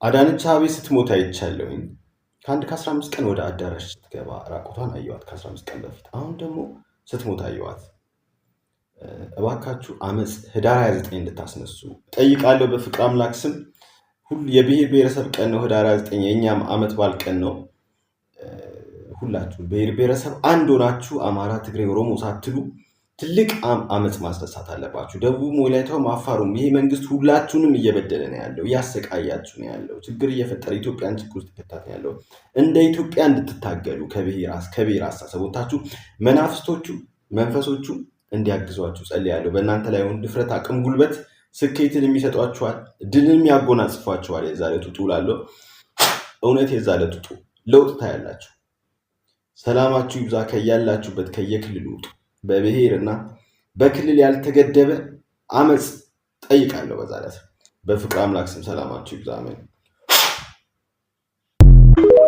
አዳነች አቤቤ ስትሞት አይቻለሁኝ። ከአንድ ከ15 ቀን ወደ አዳራሽ ስትገባ ራቁቷን አየዋት ከ15 ቀን በፊት። አሁን ደግሞ ስትሞት አየዋት። እባካችሁ አመፅ ህዳር 29 እንድታስነሱ ጠይቃለሁ። በፍቅር አምላክ ስም የብሔር ብሔረሰብ ቀን ነው ህዳር 29 የእኛም አመት በዓል ቀን ነው። ሁላችሁ ብሔር ብሔረሰብ አንድ ሆናችሁ አማራ፣ ትግሬ፣ ኦሮሞ ሳትሉ ትልቅ አመፅ ማስነሳት አለባችሁ። ደቡብም፣ ወላይታውም፣ አፋሩም ይሄ መንግስት ሁላችሁንም እየበደለ ነው ያለው፣ እያሰቃያችሁ ነው ያለው፣ ችግር እየፈጠረ ኢትዮጵያን ችግር ውስጥ ከተታት ነው ያለው። እንደ ኢትዮጵያ እንድትታገሉ ከብሔር አስተሳሰቦታችሁ መናፍስቶቹ መንፈሶቹ እንዲያግዟችሁ ጸልያለሁ። በእናንተ ላይ ሆን ድፍረት፣ አቅም፣ ጉልበት ስኬትን የሚሰጧችኋል፣ ድልን ያጎናጽፏችኋል። የዛሬቱ ጡጡ ላለው እውነት የዛሬቱ ጡጡ ለውጥ ታያላችሁ። ሰላማችሁ ይብዛ ከያላችሁበት ከየክልሉ ውጡ። በብሔርና በክልል ያልተገደበ አመፅ ጠይቃለሁ። በዛሬት በፍቅር አምላክ ስም ሰላማችሁ ይብዛ። አሜን።